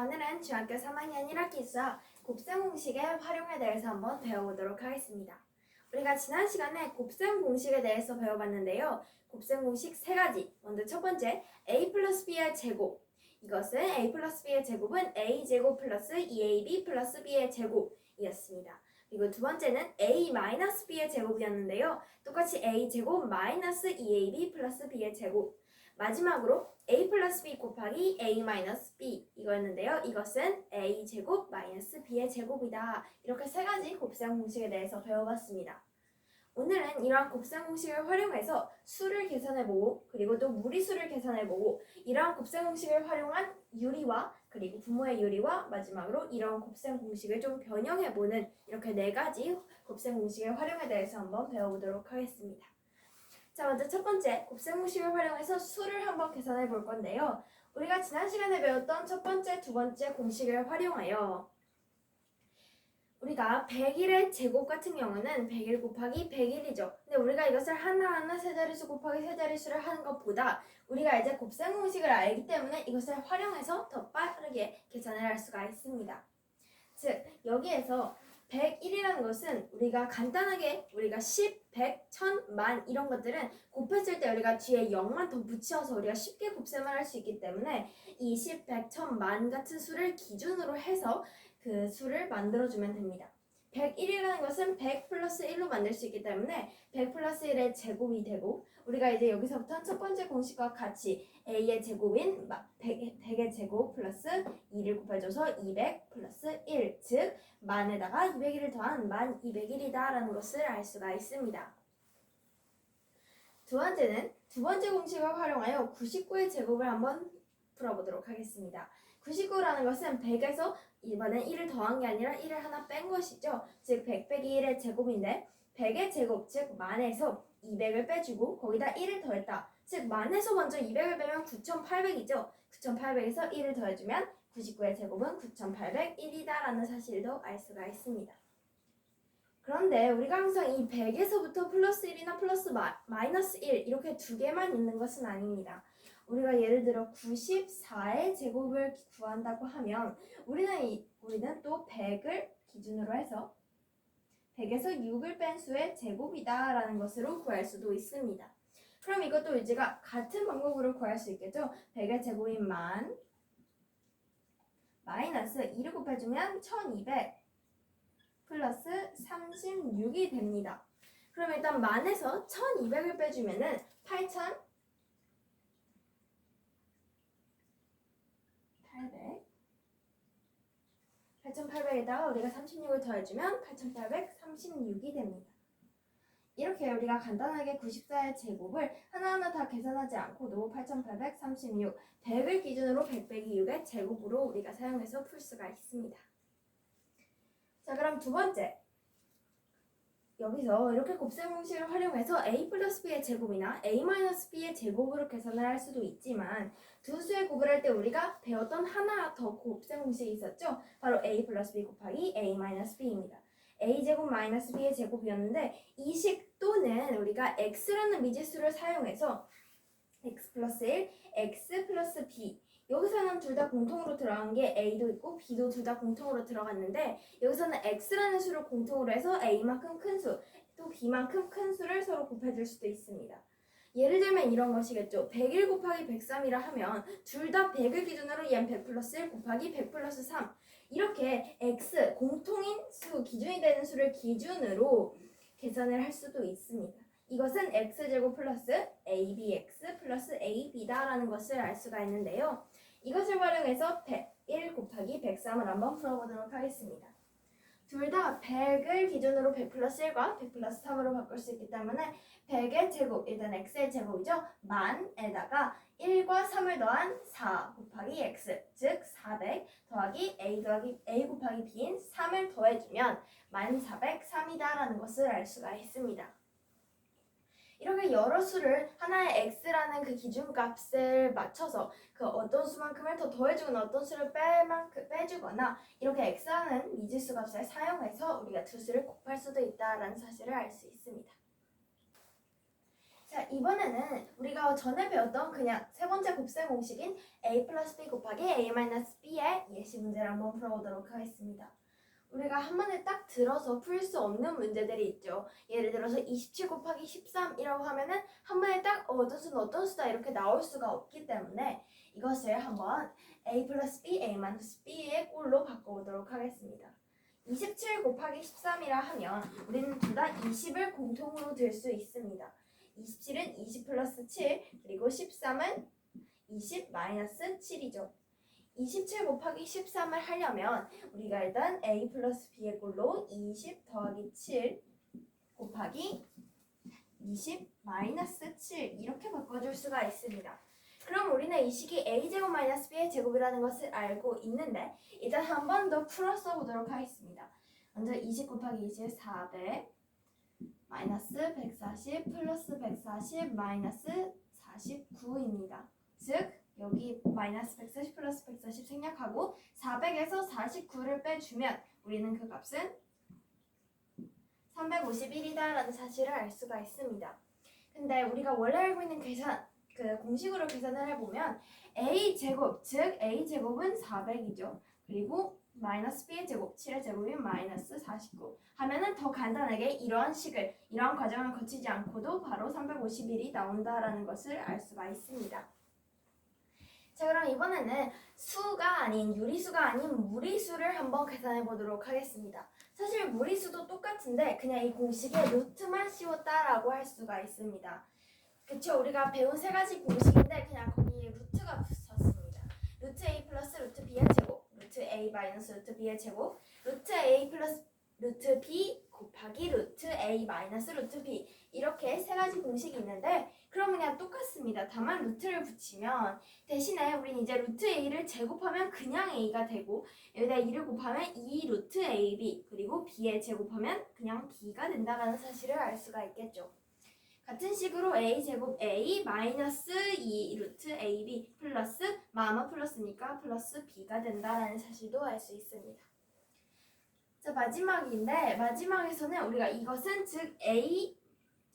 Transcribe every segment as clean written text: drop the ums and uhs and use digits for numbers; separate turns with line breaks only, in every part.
자, 오늘은 중학교 3학년 1학기 수학 곱셈 공식의 활용에 대해서 한번 배워보도록 하겠습니다. 우리가 지난 시간에 곱셈 공식에 대해서 배워봤는데요. 곱셈 공식 세 가지. 먼저 첫 번째, a 플러스 b의 제곱. 이것은 a 플러스 b의 제곱은 a제곱 플러스 2ab 플러스 b의 제곱이었습니다. 그리고 두 번째는 a 마이너스 b의 제곱이었는데요. 똑같이 a제곱 마이너스 2ab 플러스 b의 제곱. 마지막으로 a 플러스 b 곱하기 a 마이너스 b 이거였는데요. 이것은 a 제곱 마이너스 b의 제곱이다. 이렇게 세 가지 곱셈 공식에 대해서 배워봤습니다. 오늘은 이러한 곱셈 공식을 활용해서 수를 계산해보고 그리고 또 무리수를 계산해보고 이러한 곱셈 공식을 활용한 유리와 그리고 분모의 유리와 마지막으로 이러한 곱셈 공식을 좀 변형해보는 이렇게 네 가지 곱셈 공식의 활용에 대해서 한번 배워보도록 하겠습니다. 자, 먼저 첫 번째 곱셈 공식을 활용해서 수를 한번 계산해 볼 건데요. 우리가 지난 시간에 배웠던 첫 번째, 두 번째 공식을 활용하여 우리가 100일의 제곱 같은 경우는 100일 곱하기 100일이죠. 근데 우리가 이것을 하나하나 세자리수 곱하기 세자리수를 하는 것보다 우리가 이제 곱셈 공식을 알기 때문에 이것을 활용해서 더 빠르게 계산을 할 수가 있습니다. 즉, 여기에서 101이라는 것은 우리가 간단하게 우리가 10, 100, 1000, 만 이런 것들은 곱했을 때 우리가 뒤에 0만 더 붙여서 우리가 쉽게 곱셈을 할 수 있기 때문에 이 10, 100, 1000, 만 같은 수를 기준으로 해서 그 수를 만들어주면 됩니다. 101이라는 것은 100 플러스 1로 만들 수 있기 때문에 100 플러스 1의 제곱이 되고 우리가 이제 여기서부터 첫 번째 공식과 같이 a의 제곱인 100의 제곱 플러스 2를 곱해줘서 200 플러스 1, 즉 만에다가 201을 더한 만 201이다 라는 것을 알 수가 있습니다. 두 번째는 두 번째 공식을 활용하여 99의 제곱을 한번 풀어보도록 하겠습니다. 99라는 것은 100에서 이번엔 1을 더한 게 아니라 1을 하나 뺀 것이죠. 즉 100 빼기 1의 제곱인데 100의 제곱, 즉 만에서 200을 빼주고 거기다 1을 더했다. 즉 만에서 먼저 200을 빼면 9800이죠. 9800에서 1을 더해주면 99의 제곱은 9801이다 라는 사실도 알 수가 있습니다. 그런데 우리가 항상 이 100에서부터 플러스 1이나 플러스 마이너스 1 이렇게 두 개만 있는 것은 아닙니다. 우리가 예를 들어 94의 제곱을 구한다고 하면 우리는 또 100을 기준으로 해서 100에서 6을 뺀 수의 제곱이다 라는 것으로 구할 수도 있습니다. 그럼 이것도 이제가 같은 방법으로 구할 수 있겠죠? 100의 제곱인 만 마이너스 2를 곱해주면 1200 플러스 36이 됩니다. 그럼 일단 만에서 1200을 빼주면은 8800에다가 우리가 36을 더해주면 8836이 됩니다. 이렇게 우리가 간단하게 94의 제곱을 하나하나 다 계산하지 않고도 8836, 100을 기준으로 100 빼기 6의 제곱으로 우리가 사용해서 풀 수가 있습니다. 자, 그럼 두 번째. 여기서 이렇게 곱셈 공식을 활용해서 a 플러스 b의 제곱이나 a 마이너스 b의 제곱으로 계산을 할 수도 있지만 두 수의 곱을 할 때 우리가 배웠던 하나 더 곱셈 공식이 있었죠? 바로 a 플러스 b 곱하기 a 마이너스 b입니다. a제곱 마이너스 b의 제곱이었는데 이 식 또는 우리가 x라는 미지수를 사용해서 x 플러스 1, x 플러스 b 여기서는 둘 다 공통으로 들어간 게 a도 있고 b도 둘 다 공통으로 들어갔는데 여기서는 x라는 수를 공통으로 해서 a만큼 큰 수, 또 b만큼 큰 수를 서로 곱해줄 수도 있습니다. 예를 들면 이런 것이겠죠. 101 곱하기 103이라 하면 둘 다 100을 기준으로 얘는 100 플러스 1 곱하기 100 플러스 3 이렇게 x, 공통인 수, 기준이 되는 수를 기준으로 계산을 할 수도 있습니다. 이것은 x제곱 플러스 abx 플러스 ab다 라는 것을 알 수가 있는데요. 이것을 활용해서 101 곱하기 103을 한번 풀어보도록 하겠습니다. 둘 다 100을 기준으로 100 플러스 1과 100 플러스 3으로 바꿀 수 있기 때문에 100의 제곱, 일단 x의 제곱이죠. 만에다가 1과 3을 더한 4 곱하기 x, 즉 400 더하기 a 곱하기 b인 3을 더해주면 1403이다 라는 것을 알 수가 있습니다. 이렇게 여러 수를 하나의 x라는 그 기준값을 맞춰서 그 어떤 수만큼을 더 더해주거나 어떤 수를 빼주거나 이렇게 x라는 미지수 값을 사용해서 우리가 두 수를 곱할 수도 있다라는 사실을 알 수 있습니다. 자, 이번에는 우리가 전에 배웠던 그냥 세 번째 곱셈 공식인 a 플러스 b 곱하기 a 마이너스 b의 예시 문제를 한번 풀어보도록 하겠습니다. 우리가 한 번에 딱 들어서 풀 수 없는 문제들이 있죠. 예를 들어서 27 곱하기 13이라고 하면은 한 번에 딱 어떤 수다 이렇게 나올 수가 없기 때문에 이것을 한번 a 플러스 b, a 마이너스 b의 꼴로 바꿔보도록 하겠습니다. 27 곱하기 13이라 하면 우리는 둘 다 20을 공통으로 들 수 있습니다. 27은 20 플러스 7, 그리고 13은 20 마이너스 7이죠. 27 곱하기 13을 하려면 우리가 일단 a 플러스 b의 꼴로 20 더하기 7 곱하기 20 마이너스 7 이렇게 바꿔줄 수가 있습니다. 그럼 우리는 이 식이 a제곱 마이너스 b의 제곱이라는 것을 알고 있는데 일단 한 번 더 풀어서 보도록 하겠습니다. 먼저 20 곱하기 20 400 마이너스 140 플러스 140 마이너스 49입니다. 즉 여기 마이너스 140 플러스 140 생략하고 400에서 49를 빼주면 우리는 그 값은 351이다라는 사실을 알 수가 있습니다. 근데 우리가 원래 알고 있는 그 공식으로 계산을 해보면 a제곱, 즉 a제곱은 400이죠. 그리고 마이너스 b의 제곱, 7의 제곱이 마이너스 49 하면은 더 간단하게 이러한 과정을 거치지 않고도 바로 351이 나온다라는 것을 알 수가 있습니다. 자, 그럼 이번에는 수가 아닌 유리수가 아닌 무리수를 한번 계산해 보도록 하겠습니다. 사실 무리수도 똑같은데 그냥 이 공식에 루트만 씌웠다라고 할 수가 있습니다. 그쵸? 우리가 배운 세 가지 공식인데 그냥 거기에 루트가 붙었습니다. 루트 a 플러스 루트 b의 제곱, 루트 a 마이너스 루트 b의 제곱, 루트 a 플러스 루트 b 곱하기 루트 a 마이너스 루트 b 이렇게 세 가지 공식이 있는데 그럼 그냥 똑같습니다. 다만 루트를 붙이면 대신에 우린 이제 루트 a를 제곱하면 그냥 a가 되고 여기다 2를 곱하면 2 루트 ab 그리고 b에 제곱하면 그냥 b가 된다는 사실을 알 수가 있겠죠. 같은 식으로 a 제곱 a 마이너스 2 루트 ab 플러스 마마 플러스니까 플러스 b가 된다는 사실도 알 수 있습니다. 자, 마지막에서는 우리가 이것은 즉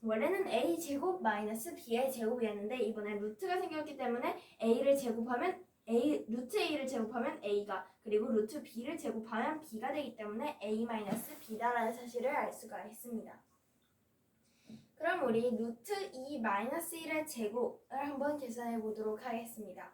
원래는 a 제곱 마이너스 b의 제곱이었는데 이번에 루트가 생겼기 때문에 루트 a를 제곱하면 a가 그리고 루트 b를 제곱하면 b가 되기 때문에 a 마이너스 b다라는 사실을 알 수가 있습니다. 그럼 우리 루트 2 마이너스 1의 제곱을 한번 계산해 보도록 하겠습니다.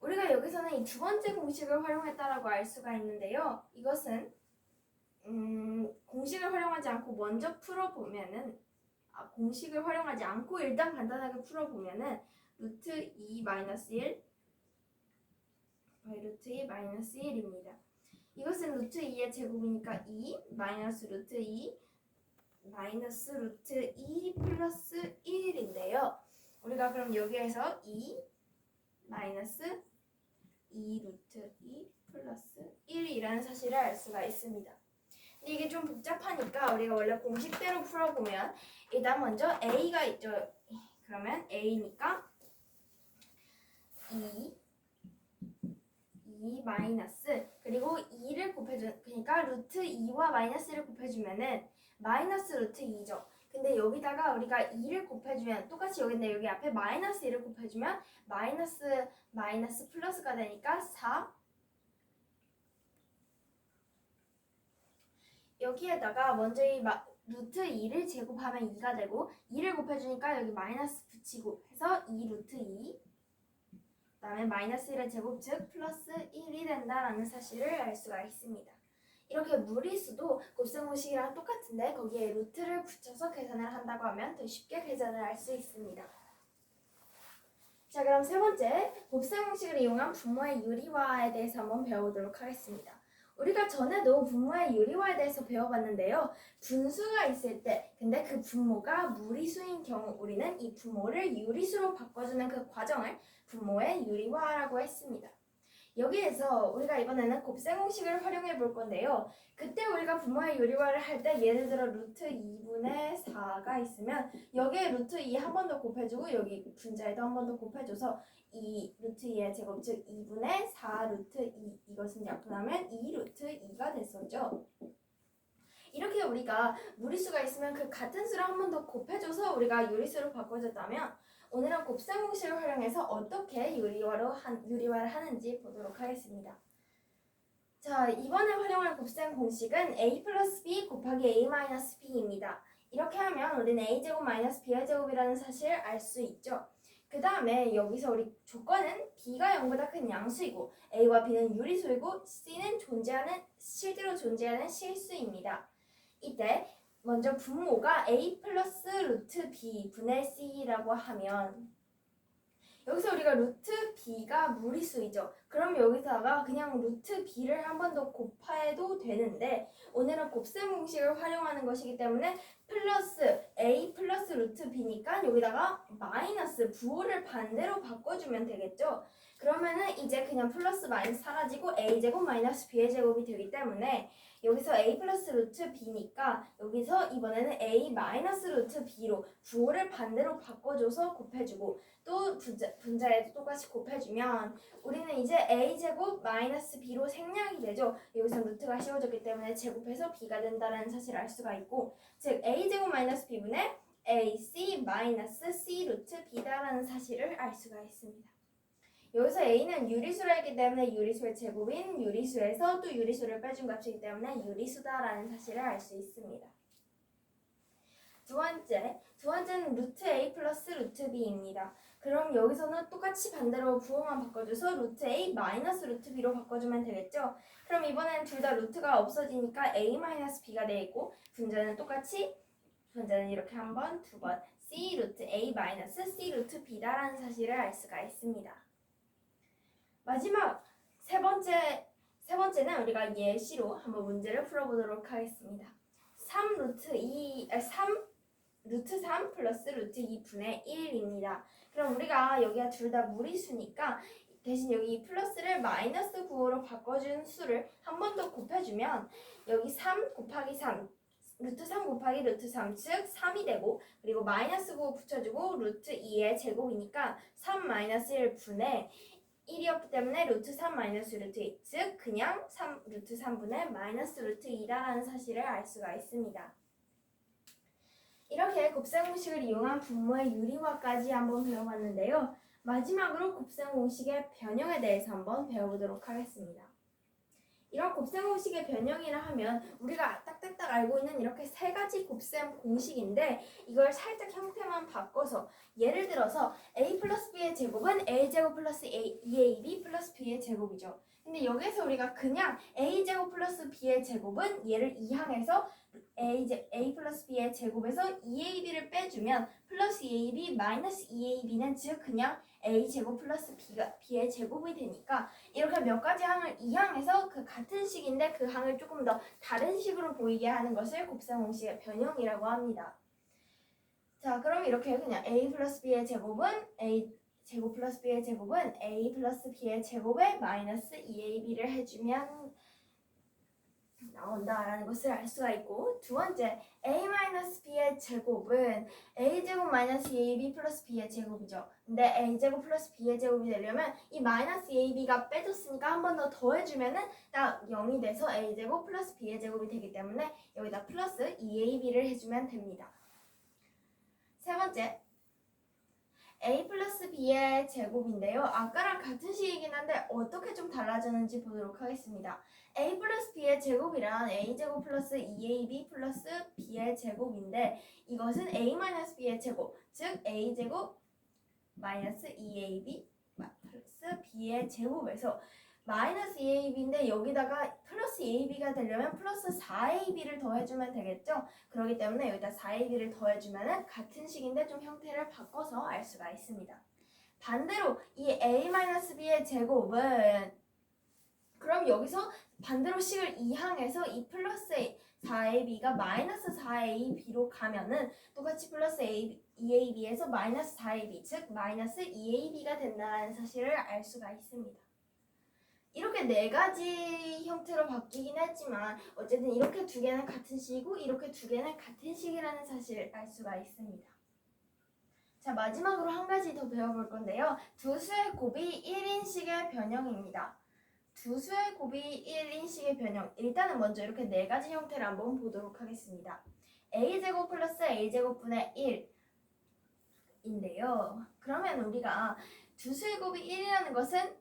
우리가 여기서는 이 두 번째 공식을 활용했다라고 알 수가 있는데요. 이것은 공식을 활용하지 않고 먼저 풀어보면은 공식을 활용하지 않고 일단 간단하게 풀어보면은 루트 2 마이너스 1 루트 2 마이너스 1입니다. 이것은 루트 2의 제곱이니까 2 마이너스 루트 2 마이너스 루트 2 플러스 1인데요. 우리가 그럼 여기에서 2 마이너스 2 루트 2 플러스 1이라는 사실을 알 수가 있습니다. 근데 이게 좀 복잡하니까 우리가 원래 공식대로 풀어보면 일단 먼저 a가 있죠. 그러면 a니까 2 마이너스 그리고 2를 그러니까 루트 2와 마이너스 1을 곱해주면은 마이너스 루트 2죠. 근데 여기다가 우리가 2를 곱해주면 똑같이 여기 앞에 마이너스 1을 곱해주면 마이너스 플러스가 되니까 4 여기에다가 먼저 이 루트 2를 제곱하면 2가 되고 2를 곱해주니까 여기 마이너스 붙이고 해서 2 루트 2 그 다음에 마이너스 1의 제곱 즉 플러스 1이 된다라는 사실을 알 수가 있습니다. 이렇게 무리수도 곱셈 공식이랑 똑같은데 거기에 루트를 붙여서 계산을 한다고 하면 더 쉽게 계산을 할 수 있습니다. 자, 그럼 세 번째 곱셈 공식을 이용한 분모의 유리화에 대해서 한번 배워보도록 하겠습니다. 우리가 전에도 분모의 유리화에 대해서 배워봤는데요. 분수가 있을 때 근데 그 분모가 무리수인 경우 우리는 이 분모를 유리수로 바꿔주는 그 과정을 분모의 유리화라고 했습니다. 여기에서 우리가 이번에는 곱셈 공식을 활용해 볼 건데요. 그때 우리가 분모의 유리화를 할 때 예를 들어 루트 2분의 4가 있으면 여기에 루트 2 한 번 더 곱해주고 여기 분자에도 한 번 더 곱해줘서 2 루트 2의 제곱 즉 2분의 4 루트 2 이것은 약분하면 2 루트 2가 됐었죠. 이렇게 우리가 무리수가 있으면 그 같은 수를 한 번 더 곱해줘서 우리가 유리수로 바꿔줬다면 오늘은 곱셈 공식을 활용해서 어떻게 유리화를 하는지 보도록 하겠습니다. 자, 이번에 활용할 곱셈 공식은 a 플러스 b 곱하기 a 마이너스 b입니다. 이렇게 하면 우리는 a제곱 마이너스 b의 제곱이라는 사실을 알 수 있죠. 그 다음에 여기서 우리 조건은 b가 0보다 큰 양수이고 a와 b는 유리수이고 c는 실제로 존재하는 실수입니다. 이때 먼저 분모가 a 플러스 루트 b 분의 c라고 하면 여기서 우리가 루트 b가 무리수이죠. 그럼 여기다가 그냥 루트 b를 한 번 더 곱해도 되는데 오늘은 곱셈 공식을 활용하는 것이기 때문에 플러스 a 플러스 루트 b니까 여기다가 마이너스 부호를 반대로 바꿔주면 되겠죠. 그러면은 이제 그냥 플러스 마이너스 사라지고 a제곱 마이너스 b의 제곱이 되기 때문에 여기서 a 플러스 루트 b니까 여기서 이번에는 a 마이너스 루트 b로 부호를 반대로 바꿔줘서 곱해주고 또 분자에도 똑같이 곱해주면 우리는 이제 a제곱 마이너스 b로 생략이 되죠. 여기서 루트가 씌워졌기 때문에 제곱해서 b가 된다는 사실을 알 수가 있고 즉 a제곱 마이너스 b분의 ac 마이너스 c 루트 b다라는 사실을 알 수가 있습니다. 여기서 a는 유리수라기 때문에 유리수의 제곱인 유리수에서 또 유리수를 빼준 값이기 때문에 유리수다라는 사실을 알 수 있습니다. 두 번째는 루트 a 플러스 루트 b입니다. 그럼 여기서는 똑같이 반대로 부호만 바꿔줘서 루트 a 마이너스 루트 b로 바꿔주면 되겠죠. 그럼 이번엔 둘 다 루트가 없어지니까 a 마이너스 b가 되겠고 분자는 이렇게 한 번, 두 번 c 루트 a 마이너스 c 루트 b다라는 사실을 알 수가 있습니다. 마지막 세 번째는 우리가 예시로 한번 문제를 풀어보도록 하겠습니다. 3 루트 3 플러스 루트 2분의 1입니다. 그럼 우리가 여기가 둘 다 무리수니까 대신 여기 플러스를 마이너스 부호로 바꿔준 수를 한 번 더 곱해주면 여기 3 곱하기 3 루트 3 곱하기 루트 3 즉 3이 되고 그리고 마이너스 부호 붙여주고 루트 2의 제곱이니까 3 마이너스 1분의 1이었기 때문에 루트 3 마이너스 루트 2 즉 그냥 루트 3분의 마이너스 루트 2다라는 사실을 알 수가 있습니다. 이렇게 곱셈 공식을 이용한 분모의 유리화까지 한번 배워봤는데요. 마지막으로 곱셈 공식의 변형에 대해서 한번 배워보도록 하겠습니다. 이런 곱셈 공식의 변형이라 하면 우리가 딱딱딱 알고 있는 이렇게 세 가지 곱셈 공식인데 이걸 살짝 형태만 바꿔서 예를 들어서 a 플러스 b의 제곱은 a제곱 플러스 2ab 플러스 b의 제곱이죠. 근데 여기서 우리가 그냥 a제곱 플러스 b의 제곱은 얘를 이항해서 a 플러스 b의 제곱에서 2ab를 빼주면 플러스 2ab 마이너스 2ab는 즉 그냥 a제곱 플러스 b의 제곱이 되니까 이렇게 몇 가지 항을 이항해서 그 같은 식인데 그 항을 조금 더 다른 식으로 보이게 하는 것을 곱셈 공식의 변형이라고 합니다. 자, 그럼 이렇게 그냥 a 플러스 b의 제곱은 a 제곱 플러스 b의 제곱은 a 플러스 b의 제곱에 마이너스 2ab를 해주면 나온다라는 것을 알 수가 있고 두 번째 a 마이너스 b의 제곱은 a제곱 마이너스 2ab 플러스 b의 제곱이죠. 근데 a제곱 플러스 b의 제곱이 되려면 이 마이너스 2ab가 빼줬으니까 한 번 더 더해주면은 딱 0이 돼서 a제곱 플러스 b의 제곱이 되기 때문에 여기다 플러스 2ab를 해주면 됩니다. 세 번째 a 플러스 b의 제곱인데요. 아까랑 같은 식이긴 한데 어떻게 좀 달라졌는지 보도록 하겠습니다. a 플러스 b의 제곱이란 a제곱 플러스 2ab 플러스 b의 제곱인데 이것은 a 마이너스 b의 제곱 즉 a제곱 마이너스 2ab 플러스 b의 제곱에서 마이너스 2ab인데 여기다가 플러스 2ab가 되려면 플러스 4ab를 더해주면 되겠죠? 그렇기 때문에 여기다 4ab를 더해주면 같은 식인데 좀 형태를 바꿔서 알 수가 있습니다. 반대로 이 a-b의 제곱은 그럼 여기서 반대로 식을 이항해서 이 플러스 4ab가 마이너스 4ab로 가면은 똑같이 플러스 2ab에서 마이너스 4ab 즉 마이너스 2ab가 된다는 사실을 알 수가 있습니다. 이렇게 네 가지 형태로 바뀌긴 했지만 어쨌든 이렇게 두 개는 같은 식이고 이렇게 두 개는 같은 식이라는 사실을 알 수가 있습니다. 자, 마지막으로 한 가지 더 배워볼 건데요. 두 수의 곱이 1인식의 변형입니다. 두 수의 곱이 1인 식의 변형. 일단은 먼저 이렇게 네 가지 형태를 한번 보도록 하겠습니다. a제곱 플러스 a제곱분의 1인데요. 그러면 우리가 두 수의 곱이 1이라는 것은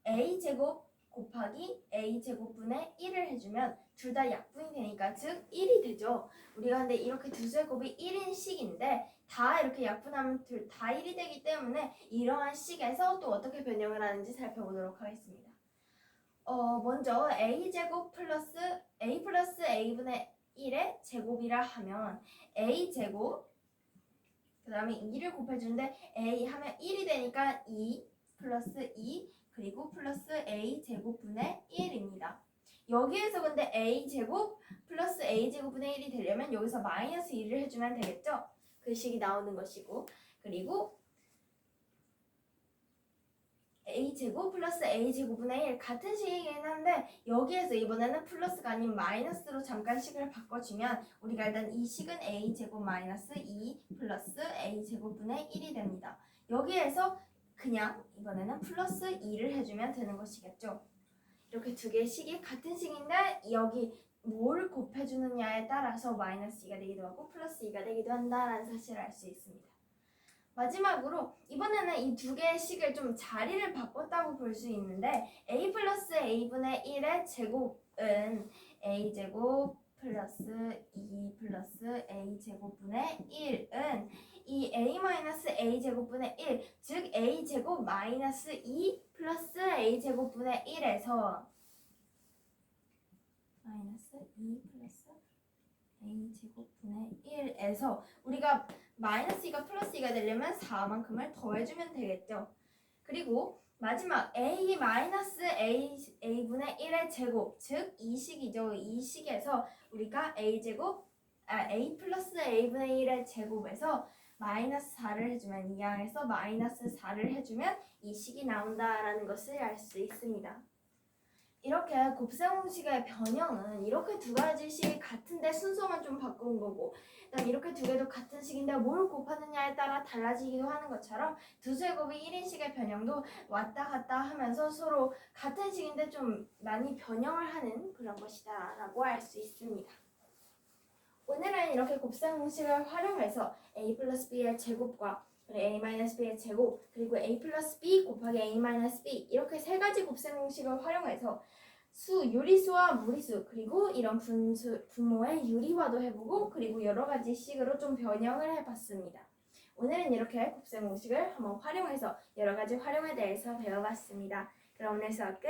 a제곱 곱하기 a제곱분의 1을 해주면 둘 다 약분이 되니까 즉 1이 되죠. 우리가 근데 이렇게 두 수의 곱이 1인 식인데 다 이렇게 약분하면 둘 다 1이 되기 때문에 이러한 식에서 또 어떻게 변형을 하는지 살펴보도록 하겠습니다. 먼저 a제곱 플러스 a 플러스 a분의 1의 제곱이라 하면 a제곱 그 다음에 2를 곱해주는데 a 하면 1이 되니까 2 플러스 2 그리고 플러스 a제곱분의 1입니다. 여기에서 근데 a제곱 플러스 a제곱분의 1이 되려면 여기서 마이너스 2를 해주면 되겠죠? 그 식이 나오는 것이고 그리고 a제곱 플러스 a제곱분의 1 같은 식이긴 한데 여기에서 이번에는 플러스가 아닌 마이너스로 잠깐 식을 바꿔주면 우리가 일단 이 식은 a제곱 마이너스 2 플러스 a제곱분의 1이 됩니다. 여기에서 그냥 이번에는 플러스 2를 해주면 되는 것이겠죠. 이렇게 두 개의 식이 같은 식인데 여기 뭘 곱해주느냐에 따라서 마이너스 2가 되기도 하고 플러스 2가 되기도 한다라는 사실을 알 수 있습니다. 마지막으로 이번에는 이 두 개의 식을 좀 자리를 바꿨다고 볼 수 있는데 a 플러스 a분의 1의 제곱은 a제곱 플러스 2 플러스 a제곱분의 1은 이 a 마이너스 a제곱분의 1, 즉 a제곱 마이너스 2 플러스 a제곱분의 1에서 마이너스 2 플러스 a제곱분의 1에서 우리가 마이너스 2가 플러스 2가 되려면 4만큼을 더해주면 되겠죠. 그리고 마지막 a 마이너스 a분의 1의 제곱, 즉 이 식이죠. 이 식에서 우리가 a 플러스 a분의 1의 제곱에서 마이너스 4를 해주면 이 항에서 마이너스 4를 해주면 이 식이 나온다라는 것을 알 수 있습니다. 이렇게 곱셈공식의 변형은 이렇게 두 가지 식이 같은데 순서만 좀 바꾼 거고 그다음 이렇게 두 개도 같은 식인데 뭘 곱하느냐에 따라 달라지기도 하는 것처럼 두 수의 곱이 1인식의 변형도 왔다 갔다 하면서 서로 같은 식인데 좀 많이 변형을 하는 그런 것이다 라고 알 수 있습니다. 오늘은 이렇게 곱셈공식을 활용해서 a 플러스 b의 제곱과 a-b의 제곱 그리고 a 플러스 b 곱하기 a-b 이렇게 세 가지 곱셈공식을 활용해서 유리수와 무리수 그리고 이런 분모의 유리화도 해보고 그리고 여러 가지 식으로 좀 변형을 해봤습니다. 오늘은 이렇게 곱셈공식을 한번 활용해서 여러 가지 활용에 대해서 배워봤습니다. 그럼 오늘 수업 끝!